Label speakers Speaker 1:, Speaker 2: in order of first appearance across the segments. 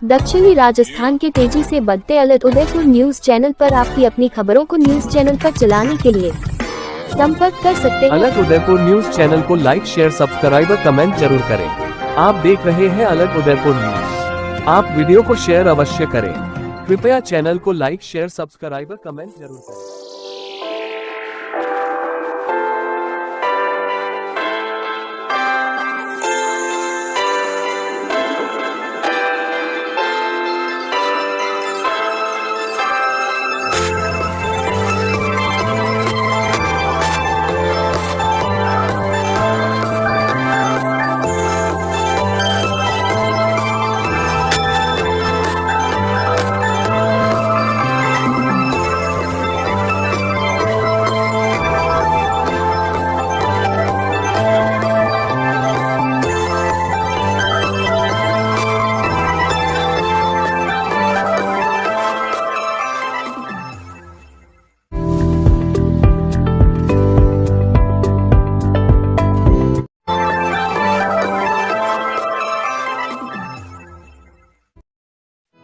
Speaker 1: दक्षिणी राजस्थान के तेजी से बढ़ते अलग उदयपुर न्यूज चैनल पर आपकी अपनी खबरों को न्यूज चैनल पर चलाने के लिए संपर्क कर सकते हैं।
Speaker 2: अलग उदयपुर न्यूज चैनल को लाइक, शेयर, सब्सक्राइब और कमेंट जरूर करें। आप देख रहे हैं अलग उदयपुर न्यूज। आप वीडियो को शेयर अवश्य करें। कृपया चैनल को लाइक, शेयर, सब्सक्राइब और कमेंट जरूर करें।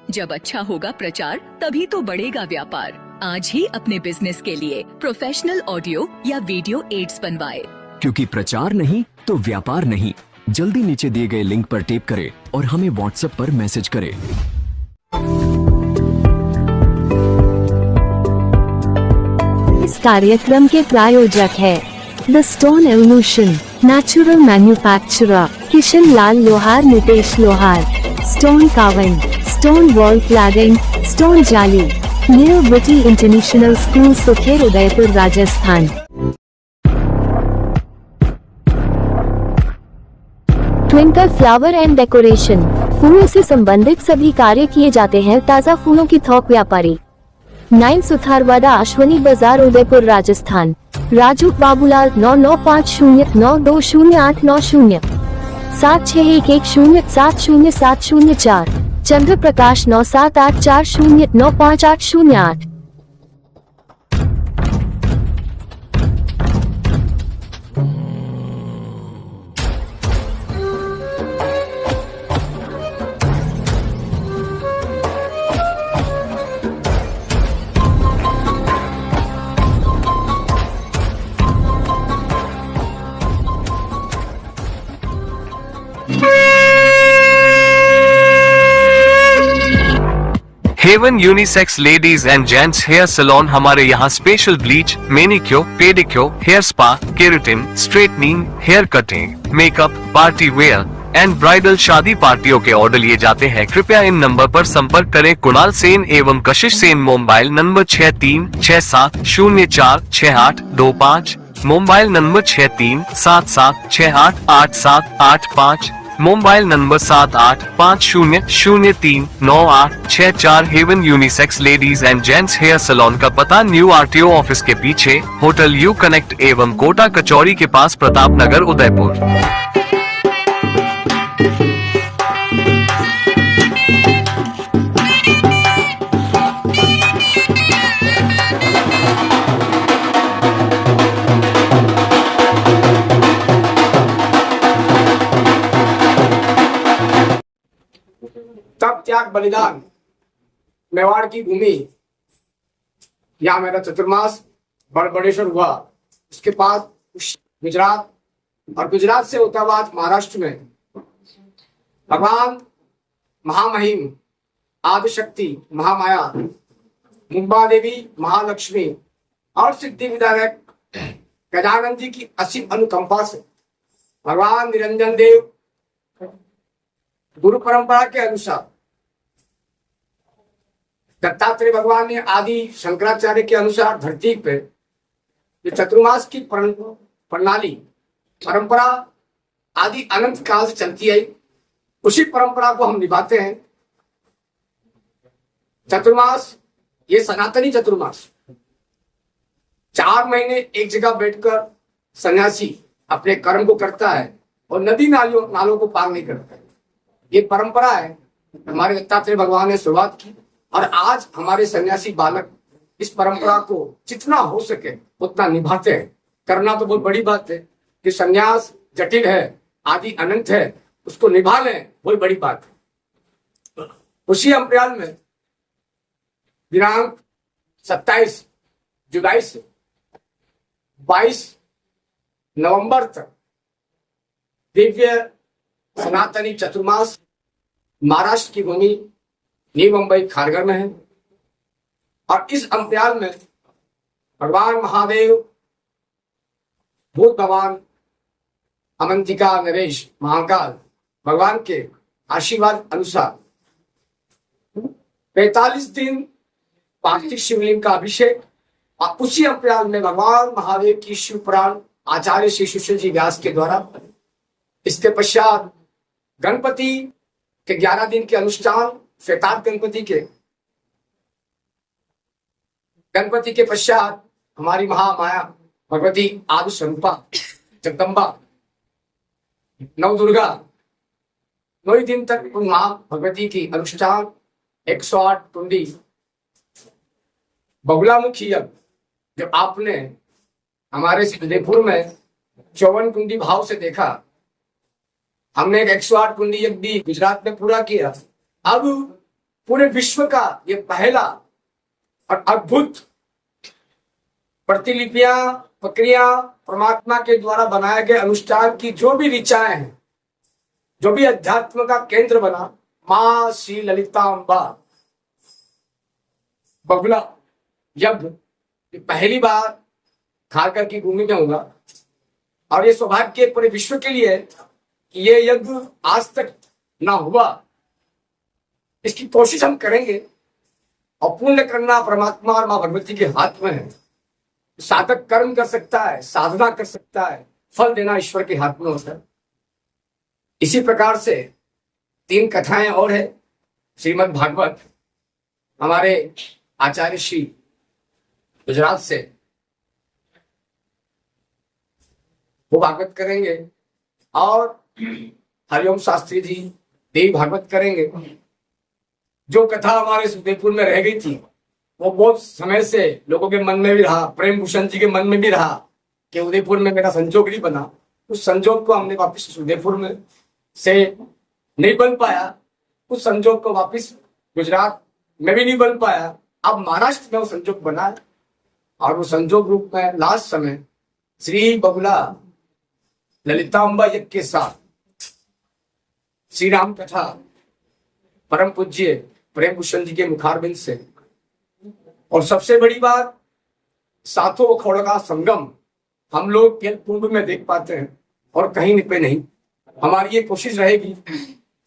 Speaker 3: जब अच्छा होगा प्रचार तभी तो बढ़ेगा व्यापार। आज ही अपने बिजनेस के लिए प्रोफेशनल ऑडियो या वीडियो एड्स बनवाए,
Speaker 4: क्योंकि प्रचार नहीं तो व्यापार नहीं। जल्दी नीचे दिए गए लिंक पर टेप करें और हमें व्हाट्सएप पर मैसेज करें।
Speaker 1: इस कार्यक्रम के प्रायोजक है the stone evolution, natural manufacturer Kishan Lal Lohar, Nitesh Lohar, stone carving, stone wall cladding, stone जाली, न्यू ब्रिटी international school, Sukher, Udaipur, Rajasthan. Twinkle flower and decoration, फूलों से संबंधित सभी कार्य किए जाते हैं। ताज़ा फूलों की थोक व्यापारी, 9 सुथारवाड़ा, अश्वनी बाजार, Udaipur, Rajasthan. Raju Babulal 9950920890, 7611070704, Chandra Prakash 9784095808।
Speaker 2: Haven unisex ladies and gents hair salon. हमारे यहाँ special bleach, manicure, pedicure, hair spa, keratin, straightening, hair cutting, makeup, party wear and bridal शादी पार्टियों के ऑर्डर लिए जाते हैं। कृपया इन नंबर पर संपर्क करें। कुणाल सेन एवं Kashish Sen. Mobile number 6367046825, mobile number 6377688785, mobile number 7850039864। Haven unisex ladies and gents hair salon का पता न्यू आरटीओ ऑफिस के पीछे, होटल यू कनेक्ट एवं कोटा कचौरी के पास, प्रताप नगर, उदयपुर।
Speaker 5: तप त्याग बलिदान, मेवाड़ की भूमि, यहाँ मेरा चतुर्मास बड़बड़ेश्वर हुआ। उसके बाद गुजरात, और गुजरात से होता हुआ महाराष्ट्र में भगवान महामहिम आदिशक्ति महामाया, मुंबा देवी महालक्ष्मी और सिद्धि विधायक गजानन जी की असीम अनुकंपा से भगवान निरंजन देव गुरु परंपरा के अनुसार, दत्तात्रेय भगवान ने आदि शंकराचार्य के अनुसार धरती पे ये चतुर्मास की प्रणाली परंपरा आदि अनंत काल से चलती है। उसी परंपरा को हम निभाते हैं। चतुर्मास, ये सनातनी चतुर्मास, 4 महीने एक जगह बैठकर सन्यासी अपने कर्म को करता है और नदी नालों को पार नहीं करता है। ये परंपरा है, हमारे दत्तात्रेय भगवान ने शुरुआत की और आज हमारे सन्यासी बालक इस परंपरा को जितना हो सके उतना निभाते हैं। करना तो बहुत बड़ी बात है कि सन्यास जटिल है, आदि अनंत है, उसको निभा लें, वही बड़ी बात है। उसी अप्रैल में दिनांक 27 जुलाई से 22 नवंबर तक दिव्य सनातनी चतुर्मास महाराष्ट्र की भूमि न्यू मुंबई खारघर में है। और इस अंतराल में भगवान महादेव, भूत भगवान, अमंतिका, नरेश, महाकाल भगवान के आशीर्वाद अनुसार 45 दिन पार्थिव शिवलिंग का अभिषेक और उसी अंतराल में भगवान महादेव की शिव पुराण आचार्य श्री सुशील जी व्यास के द्वारा, इसके पश्चात गणपति के 11 दिन के अनुष्ठान, श्वेतार्क गणपति के पश्चात हमारी महामाया भगवती आदि स्वरूपा जगदम्बा नवदुर्गा 9 दिन तक उन मां भगवती की अनुष्ठान 108 कुंडी बगुलामुखी यज्ञ, जो आपने हमारे उदयपुर में 54 कुंडी भाव से देखा, हमने एक 108 कुंडी यज्ञ भी गुजरात में पूरा किया। अब पूरे विश्व का ये पहला और अद्भुत प्रतिलिपियां, प्रक्रिया, परमात्मा के द्वारा बनाए गए अनुष्ठान की जो भी ऋचाएं हैं, जो भी अध्यात्म का केंद्र बना, मां श्री ललिता अम्बा बगुला यज्ञ पहली बार खारघर की भूमि में होगा। और ये सौभाग्य पूरे विश्व के लिए कि ये यज्ञ आज तक ना हुआ, इसकी कोशिश हम करेंगे। और पुण्य करना परमात्मा और मां भगवती के हाथ में है। साधक कर्म कर सकता है, साधना कर सकता है, फल देना ईश्वर के हाथ में होता है। इसी प्रकार से 3 कथाएं और है श्रीमद् भागवत, हमारे आचार्य श्री गुजरात से वो भागवत करेंगे और हरिओम शास्त्री जी देवी भागवत करेंगे। जो कथा हमारे उदयपुर में रह गई थी वो बहुत समय से लोगों के मन में भी रहा, प्रेम भूषण जी के मन में भी रहा कि उदयपुर में मेरा संजोग नहीं बना। उस संजोग को हमने वापस उदयपुर में से नहीं बन पाया, उस संजोग को वापस गुजरात में भी नहीं बन पाया। अब महाराष्ट्र में वो संजोग बना है और वो संजोग रूप में लास्ट समय श्री बगुला ललिता अम्बा यज्ञ के साथ श्री राम कथा परम पूज्य प्रेम भूषण जी के मुखारबिंद से, और सबसे बड़ी बात 7 अखाड़ों का संगम हम लोग केवल कुंभ में देख पाते हैं और कहीं पे नहीं। हमारी ये कोशिश रहेगी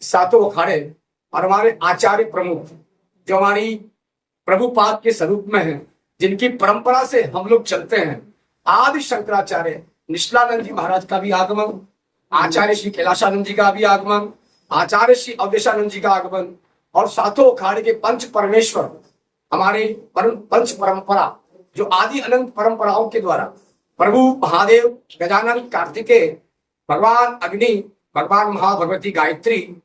Speaker 5: 7 अखाड़े और हमारे आचार्य प्रमुख जो हमारी प्रभुपाद के स्वरूप में हैं, जिनकी परंपरा से हम लोग चलते हैं, आदि शंकराचार्य निश्चलानंद जी महाराज का भी आगमन, आचार्य श्री कैलाशानंद जी का भी आगमन, आचार्य श्री अवधेशानंद जी का आगमन, और 7 अखाड़े के पंच परमेश्वर हमारे पंच परंपरा जो आदि अनंत परंपराओं के द्वारा प्रभु महादेव, गजानन, कार्तिकेय, भगवान अग्नि, भगवान महाभगवती गायत्री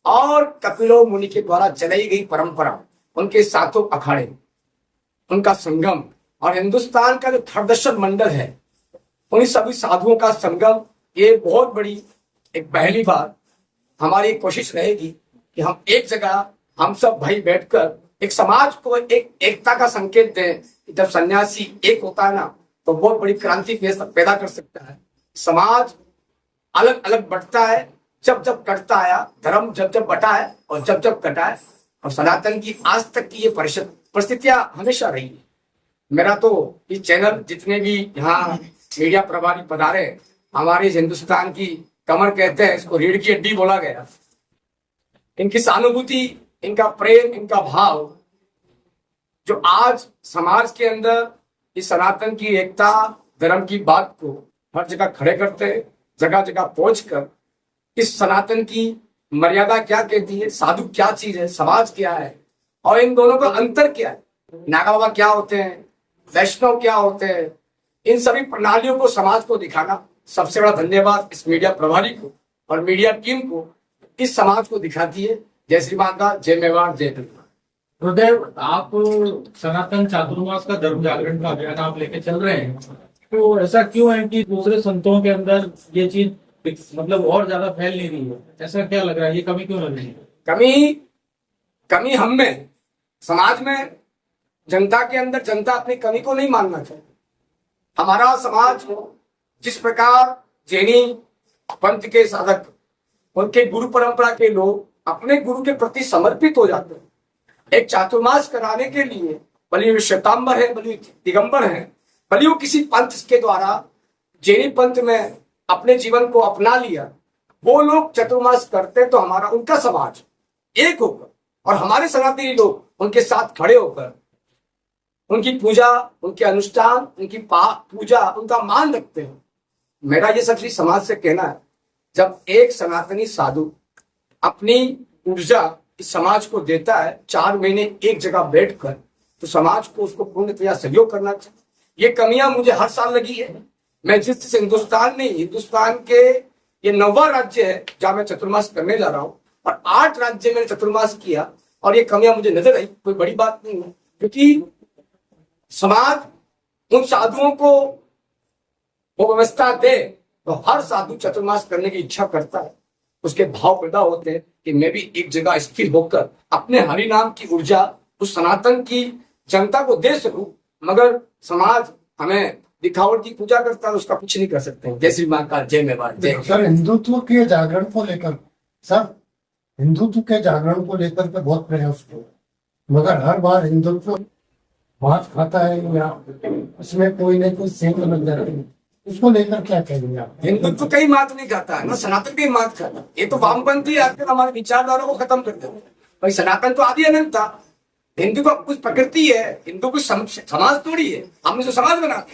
Speaker 5: और कपिलो मुनि के द्वारा चलाई गई परंपरा, उनके 7 अखाड़े, उनका संगम और हिंदुस्तान का जो थर्दर्शन मंडल है, उन सभी साधुओं का संगम, ये बहुत बड़ी एक पहली बार हमारी कोशिश रहेगी कि हम एक जगह हम सब भाई बैठकर एक समाज को एक एकता का संकेत दें। जब सन्यासी एक होता है ना तो बहुत बड़ी क्रांति पैदा कर सकता है। समाज अलग अलग बढ़ता है जब जब कटता आया, धर्म जब जब बटा है और जब जब कटा है। और सनातन की आज तक की ये परिस्थितियां हमेशा रही है। मेरा तो ये चैनल जितने भी यहाँ मीडिया प्रभारी पधारे, हमारे हिंदुस्तान की कमर कहते हैं, इसको रीढ़ की हड्डी बोला गया। इनकी सहानुभूति, इनका प्रेम, इनका भाव जो आज समाज के अंदर इस सनातन की एकता, धर्म की बात को हर जगह खड़े करते, जगह जगह पहुंचकर इस सनातन की मर्यादा क्या कहती है, साधु क्या चीज है, समाज क्या है और इन दोनों का अंतर क्या है, नागा बाबा क्या होते हैं, वैष्णव क्या होते हैं, इन सभी प्रणालियों को समाज को दिखाना। सबसे बड़ा धन्यवाद इस मीडिया प्रभारी को और मीडिया टीम को, इस समाज को दिखाती है। जय श्री माता, जय मेवाड़, जय धन्यवाद।
Speaker 6: गुरुदेव, आप सनातन चातुर्मास का धर्म जागरण का अभियान आप लेके चल रहे हैं, तो ऐसा क्यों है कि दूसरे संतों के अंदर ये चीज मतलब और ज्यादा फैल नहीं रही है? ऐसा क्या लग रहा है, ये कमी क्यों लग रही है?
Speaker 5: कमी हम में, समाज में, जनता के अंदर जनता अपनी कमी को नहीं मानना चाहिए। हमारा समाज जिस प्रकार जैनी पंथ के साधक, उनके गुरु परंपरा के लोग अपने गुरु के प्रति समर्पित हो जाते हैं। एक चातुर्मास कराने के लिए भले वो श्वेतांबर है, भले दिगंबर है, भले वो किसी पंथ के द्वारा जैनी पंथ में अपने जीवन को अपना लिया, वो लोग चतुर्मास करते तो हमारा उनका समाज एक होकर और हमारे सनातनी लोग उनके साथ खड़े होकर उनकी पूजा, उनके अनुष्ठान, उनकी पूजा, उनका मान रखते हैं। मेरा ये सभी समाज से कहना है, जब एक सनातनी साधु अपनी ऊर्जा इस समाज को देता है 4 महीने एक जगह बैठकर, तो समाज को उसको पूर्णतया सहयोग करना चाहिए। ये कमियां मुझे हर साल लगी है। मैं जिस हिंदुस्तान नहीं, हिंदुस्तान के ये 9वां राज्य है जहां मैं चतुर्मास करने जा रहा हूँ और 8 राज्य मैंने चतुर्मास किया और ये कमियां मुझे नजर आई। कोई बड़ी बात नहीं है, क्योंकि समाज उन साधुओं को वो व्यवस्था दे तो हर साधु चतुर्मास करने की इच्छा करता है। उसके भाव पैदा होते हैं कि मैं भी एक जगह स्थिर होकर अपने हरि नाम की ऊर्जा उस सनातन की जनता को दे सकूं। मगर समाज हमें दिखावट की पूजा करता है, उसका कुछ नहीं कर सकते हैं। जय श्री महाकाल, जय मेवाड़, जय।
Speaker 7: सर, हिंदुत्व के जागरण को लेकर हिंदुत्व के जागरण को लेकर के बहुत प्रयास किया, मगर हर बार हिंदुत्व बात खाता है या उसमें कोई न कोई सेंध लग जाती है। उसको लेकर क्या कहेंगे आप?
Speaker 5: हिंदुत्व कई मात नहीं खाता है ना, सनातन कई मात खाता है। ये तो वामपंथी आकर हमारे विचारधारा को खत्म कर देते हैं। भाई सनातन तो आदि अनंत था। हिंदू का कुछ प्रकृति है, हिंदू कुछ समाज थोड़ी है। हमने जो समाज बनाते,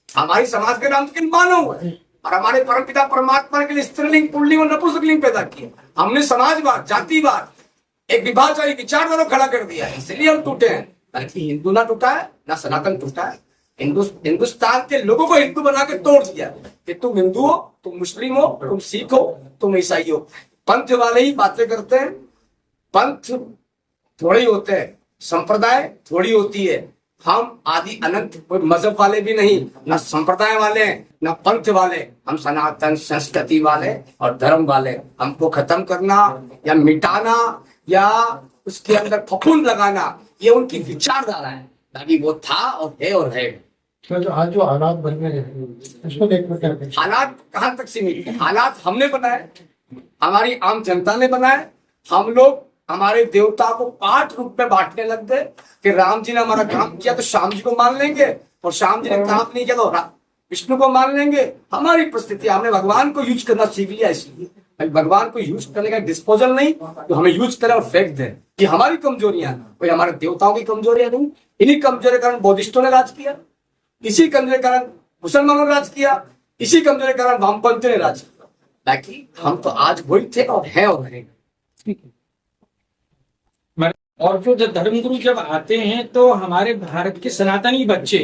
Speaker 5: हमारी समाज के नाम तो मानव है और हमारे परमपिता परमात्मा के लिए स्त्रीलिंग, पुल्लिंग और नपुंसकलिंग पैदा किए। हमने समाजवाद, जातिवाद, एक विभाजन विचारधारा खड़ा कर दिया है, इसलिए हम टूटे हैं। बल्कि हिंदू ना टूटा है ना सनातन टूटा है। हिंदुस्तान के लोगों को हिंदू बना के तोड़ दिया कि तुम हिंदू हो, तुम मुस्लिम हो, तुम सिख हो, तुम ईसाई हो। पंथ वाले ही बातें करते हैं, पंथ थोड़े ही होते हैं, संप्रदाय थोड़ी होती है। हम आदि अनंत कोई मजहब वाले भी नहीं, ना संप्रदाय वाले, ना पंथ वाले। हम सनातन संस्कृति वाले और धर्म वाले। हमको खत्म करना या मिटाना या उसके अंदर फफूंद लगाना, ये उनकी विचारधारा है। ताकि वो था और है और है।
Speaker 7: तो आज जो हालात बन रहे हैं उसको देखकर क्या कहें?
Speaker 5: हालात कहाँ तक सीमित है? हालात हमने बनाए, हमारी आम जनता ने बनाए। हम लोग हमारे देवता को 8 रूप में बांटने लग गए कि राम जी ने हमारा काम किया तो श्याम जी को मान लेंगे, और श्याम जी ने काम नहीं किया तो विष्णु को मान लेंगे। हमारी परिस्थिति, हमने भगवान को यूज करना सीख लिया। इसलिए भगवान को यूज करने का डिस्पोजल नहीं, तो हमें यूज करें और फेंक दें। ये हमारी कमजोरियां, कोई हमारे देवताओं की कमजोरियां नहीं। इन्हीं कमजोरी के कारण बौद्धिस्टों ने राज किया, इसी कमजोरी के कारण मुसलमानों ने राज किया, इसी कमजोरी के कारण वामपंथी ने राज किया। ताकि हम तो आज वही थे और हैं और रहेंगे।
Speaker 6: और जो धर्मगुरु जब आते हैं तो हमारे भारत के सनातनी बच्चे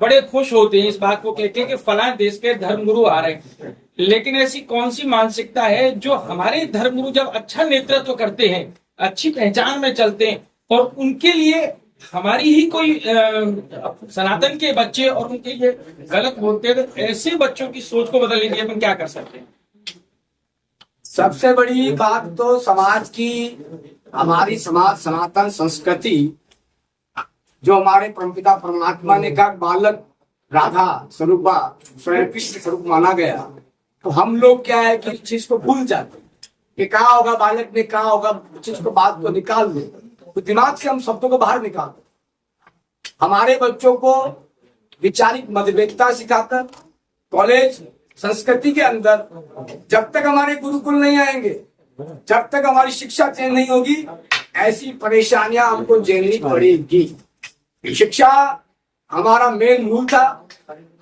Speaker 6: बड़े खुश होते हैं, इस बात को कहते हैं कि फलां देश के धर्मगुरु आ रहे हैं। लेकिन ऐसी कौन सी मानसिकता है जो हमारे धर्मगुरु जब अच्छा नेतृत्व करते हैं, अच्छी पहचान में चलते हैं, और उनके लिए हमारी ही कोई सनातन के बच्चे और उनके लिए गलत बोलते हैं, तो ऐसे बच्चों की सोच को बदलने के लिए अपन क्या कर सकते हैं?
Speaker 5: सबसे बड़ी बात तो समाज की, हमारी समाज सनातन संस्कृति, जो हमारे परमपिता परमात्मा ने कहा बालक राधा स्वरूपा स्वयं कृष्ण स्वरूप माना गया, तो हम लोग क्या है कि इस चीज को भूल जाते कि कहा होगा बालक ने कहा होगा, चीज को बात को निकाल दे, तो दिमाग से हम शब्दों को बाहर निकाल दे। हमारे बच्चों को वैचारिक मतभेदता सिखाकर कॉलेज संस्कृति के अंदर जब तक हमारे गुरुकुल नहीं आएंगे, जब तक हमारी शिक्षा चेंज नहीं होगी, ऐसी परेशानियां हमको झेलनी पड़ेगी। शिक्षा हमारा मेन मूल था।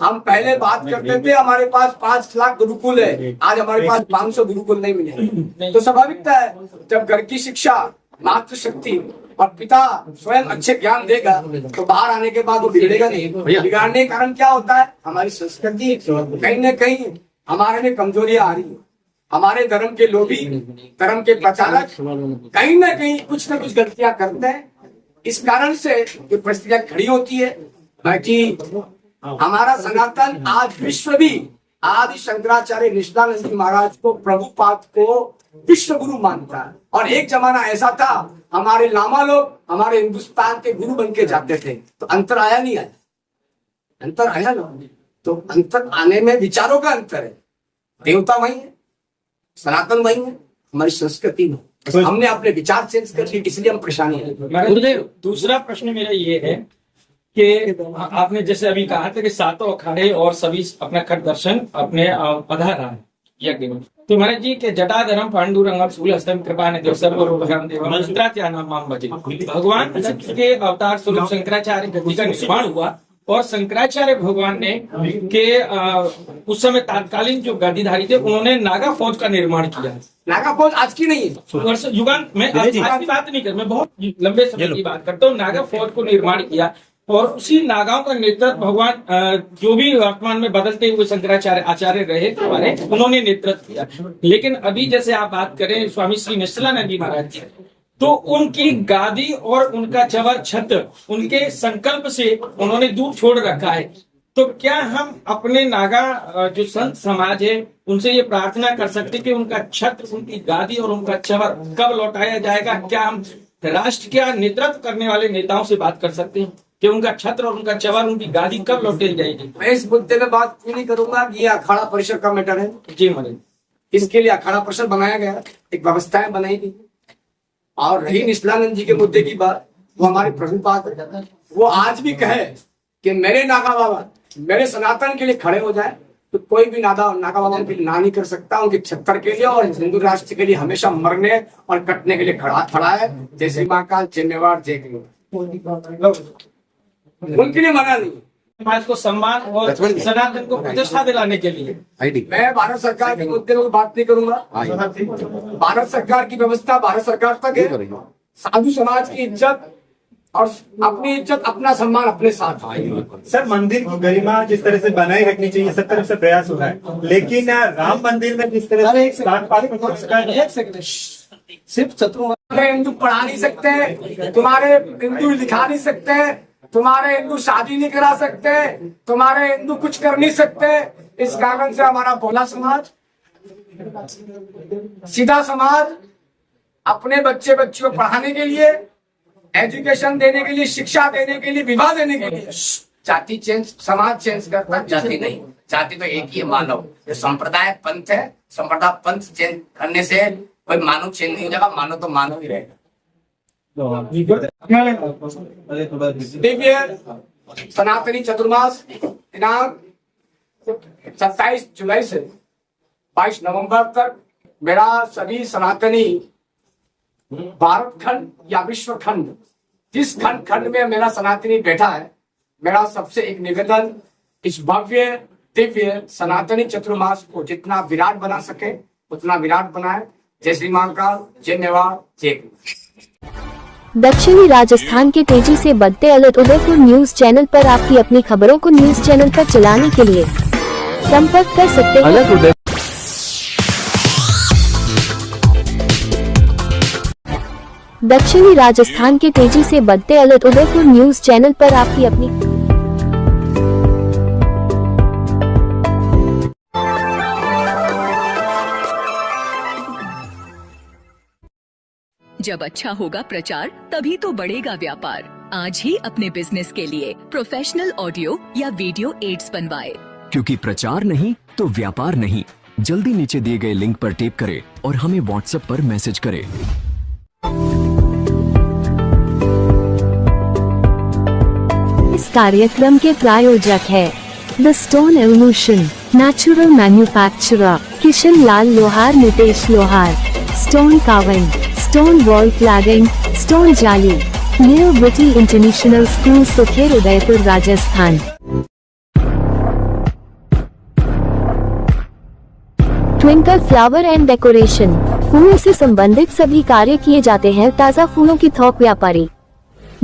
Speaker 5: हम पहले बात करते थे हमारे पास 5 लाख गुरुकुल है, आज हमारे पास 500 गुरुकुल नहीं मिले। तो स्वाभाविकता है, जब घर की शिक्षा, मातृशक्ति और पिता स्वयं अच्छे ज्ञान देगा तो बाहर आने के बाद वो बिगड़ेगा नहीं। बिगाड़ने के कारण क्या होता है, हमारी संस्कृति कहीं न कहीं हमारे में कमजोरियां आ रही है। हमारे धर्म के लोभी, धर्म के प्रचारक कहीं ना कहीं कुछ ना कुछ गलतियां करते हैं। इस कारण से ये परिस्थितियां खड़ी होती है। बाकी हमारा सनातन आज विश्व भी आदि शंकराचार्य निष्ठानंद जी महाराज को, प्रभुपाद को विश्व गुरु मानता है। और एक जमाना ऐसा था हमारे लामा लोग हमारे हिंदुस्तान के गुरु बन के जाते थे, तो अंतर आया नहीं आया? अंतर आया ना। तो अंतर आने में विचारों का अंतर है। देवता वही है, सनातन वही है, हमारी संस्कृति में हमने अपने विचार चेंज कर लिए, इसलिए हम परेशानी है।
Speaker 6: गुरुदेव, दूसरा प्रश्न मेरा ये है कि आपने जैसे अभी कहा था कि सातों अखाड़े और सभी अपना खट दर्शन अपने पधारा है यज्ञ में, तो महाराज जी के जटाधरम पांडुरंगम शूलहस्तम कृपानिधि सर्वरूपधरम देवम मंत्रात्यानाम माम भजे। भगवान के अवतार स्वरूप शंकराचार्य गद्दी का निर्माण हुआ और शंकराचार्य भगवान ने उस समय तात्कालीन जो गादीधारी थे उन्होंने नागा फौज का निर्माण किया।
Speaker 5: नागा फौज आज की नहीं है,
Speaker 6: वर्ष युगान में आज की बात नहीं कर, मैं बहुत लंबे समय की बात करता हूँ। नागा फौज को निर्माण किया और उसी नागाओं का नेतृत्व भगवान जो भी वर्तमान में बदलते हुए शंकराचार्य आचार्य रहे हमारे, उन्होंने नेतृत्व किया। लेकिन अभी जैसे आप बात करें स्वामी श्री निश्चलानंद जी महाराज जी, तो उनकी गादी और उनका चवर छत्र उनके संकल्प से उन्होंने दूर छोड़ रखा है। तो क्या हम अपने नागा जो संत समाज है उनसे ये प्रार्थना कर सकते कि उनका छत्र, उनकी गादी और उनका चवर कब लौटाया जाएगा? क्या हम राष्ट्र का नेतृत्व करने वाले नेताओं से बात कर सकते हैं कि उनका छत्र और उनका चवर, उनकी गादी कब लौटाई जाएगी?
Speaker 5: मैं इस मुद्दे में बात नहीं करूंगा कि ये अखाड़ा परिषद का मैटर है।
Speaker 6: जी महाराज,
Speaker 5: इसके लिए अखाड़ा परिषद बनाया गया, एक व्यवस्थाएं बनाई गई। और रही निश्चलानंद जी के मुद्दे की बात, वो हमारे प्रभुपाद है, वो आज भी कहे कि मेरे नागा बाबा मेरे सनातन के लिए खड़े हो जाए, तो कोई भी नागा बाबा उनके लिए ना नहीं कर सकता। उनके छत्तर के लिए और हिंदू राष्ट्र के लिए हमेशा मरने और कटने के लिए खड़ा है। जय श्री महाकाल, जय मेवाड़, जय गुरु। उनके लिए मना नहीं।
Speaker 6: समाज को सम्मान और सनातन को प्रतिष्ठा दिलाने के लिए
Speaker 5: मैं भारत सरकार के मुद्दे में बात नहीं करूंगा। भारत सरकार की व्यवस्था भारत सरकार तक है। साधु समाज की इज्जत और अपनी इज्जत, अपना सम्मान अपने साथ है।
Speaker 8: सर, मंदिर की गरिमा जिस तरह से बनाए रखनी चाहिए, सब तरफ से प्रयास हो रहा है, लेकिन राम मंदिर में जिस तरह से
Speaker 5: सिर्फ शत्रु हिंदू पढ़ा नहीं सकते, तुम्हारे हिंदू लिखा नहीं सकते, तुम्हारे हिंदू शादी नहीं करा सकते, तुम्हारे हिंदू कुछ कर नहीं सकते। इस कारण से हमारा भोला समाज, सीधा समाज अपने बच्ची को पढ़ाने के लिए, एजुकेशन देने के लिए, शिक्षा देने के लिए, विवाह देने के लिए जाति चेंज, समाज चेंज करता, जाति नहीं। जाति तो एक ही है, मानव। जो संप्रदाय पंथ है, संप्रदाय पंथ चेंज करने से कोई मानव चेंज नहीं हो जाएगा। मानव तो मानव ही रहेगा। दिव्य सनातनी चतुर्मास दिनांक 27 जुलाई से 22 नवंबर तक मेरा सभी सनातनी भारत खंड या विश्व खंड, जिस खंड में मेरा सनातनी बैठा है, मेरा सबसे एक निवेदन, इस भव्य दिव्य सनातनी चतुर्मास को जितना विराट बना सके उतना विराट बनाए। जय श्री महाकाल, जय मेवाड़, जय गुरु।
Speaker 1: दक्षिणी राजस्थान के तेजी से बढ़ते अलर्ट उदयपुर न्यूज चैनल पर आपकी अपनी खबरों को न्यूज चैनल पर चलाने के लिए संपर्क कर सकते हैं। दक्षिणी राजस्थान के तेजी से बढ़ते अलर्ट उदयपुर न्यूज चैनल पर आपकी अपनी
Speaker 3: जब अच्छा होगा प्रचार, तभी तो बढ़ेगा व्यापार। आज ही अपने बिजनेस के लिए प्रोफेशनल ऑडियो या वीडियो एड्स बनवाए,
Speaker 4: क्योंकि प्रचार नहीं तो व्यापार नहीं। जल्दी नीचे दिए गए लिंक पर टैप करें और हमें व्हाट्सएप पर मैसेज करें।
Speaker 1: इस कार्यक्रम के प्रायोजक है the stone evolution, natural manufacturer Kishan Lal Lohar, Nitesh Lohar, stone carving, stone wall cladding, stone जाली, न्यू ब्रिटी international school, Sukher, Udaipur, Rajasthan. Twinkle flower and decoration, फूलों से संबंधित सभी कार्य किए जाते हैं। ताज़ा फूलों की थोक व्यापारी,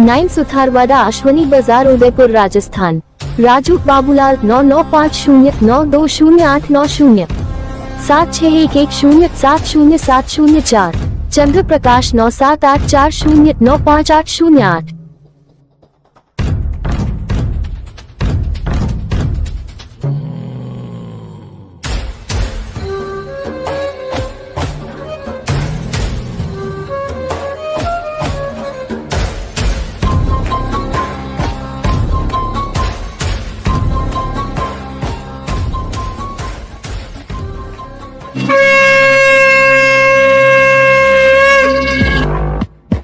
Speaker 1: 9 सुथारवाड़ा, अश्वनी बाजार, Udaipur, Rajasthan. Raju Babulal 9950920890, 7611070704, Chandra Prakash 9784095808।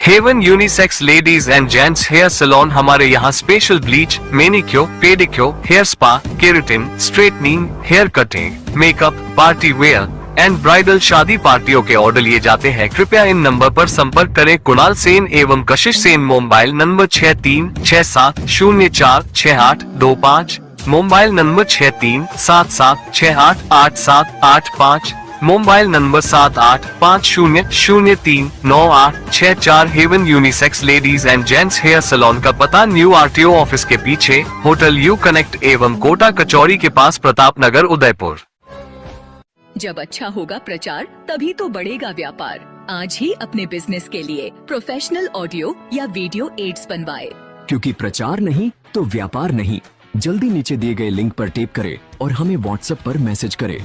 Speaker 2: Haven unisex ladies and gents hair salon हमारे यहाँ special bleach, manicure, pedicure, hair spa, keratin, straightening, hair cutting, makeup, party wear and bridal शादी पार्टियों के ऑर्डर लिए जाते हैं। कृपया इन नंबर पर संपर्क करें। कुणाल सेन एवं Kashish Sen. Mobile number 6367046825, mobile number 6377688785, mobile number 7850039864। Haven unisex ladies and gents hair salon का पता न्यू आरटीओ ऑफिस के पीछे, होटल यू कनेक्ट एवं कोटा कचौरी के पास, प्रताप नगर, उदयपुर।
Speaker 3: जब अच्छा होगा प्रचार तभी तो बढ़ेगा व्यापार। आज ही अपने बिजनेस के लिए प्रोफेशनल ऑडियो या वीडियो एड्स बनवाए।
Speaker 4: क्योंकि प्रचार नहीं तो व्यापार नहीं। जल्दी नीचे दिए गए लिंक पर टैप करें और हमें व्हाट्सएप पर मैसेज करें।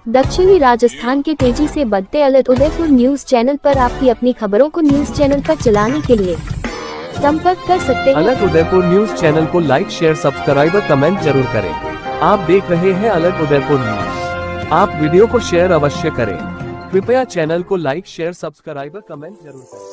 Speaker 1: दक्षिणी राजस्थान के तेजी से बढ़ते अलग उदयपुर न्यूज चैनल पर आपकी अपनी खबरों को न्यूज चैनल पर चलाने के लिए संपर्क कर सकते हैं।
Speaker 9: अलग उदयपुर न्यूज चैनल को लाइक, शेयर, सब्सक्राइब और कमेंट जरूर करें। आप देख रहे हैं अलग उदयपुर न्यूज। आप वीडियो को शेयर अवश्य करें। कृपया चैनल को लाइक, शेयर, सब्सक्राइब और कमेंट जरूर करें।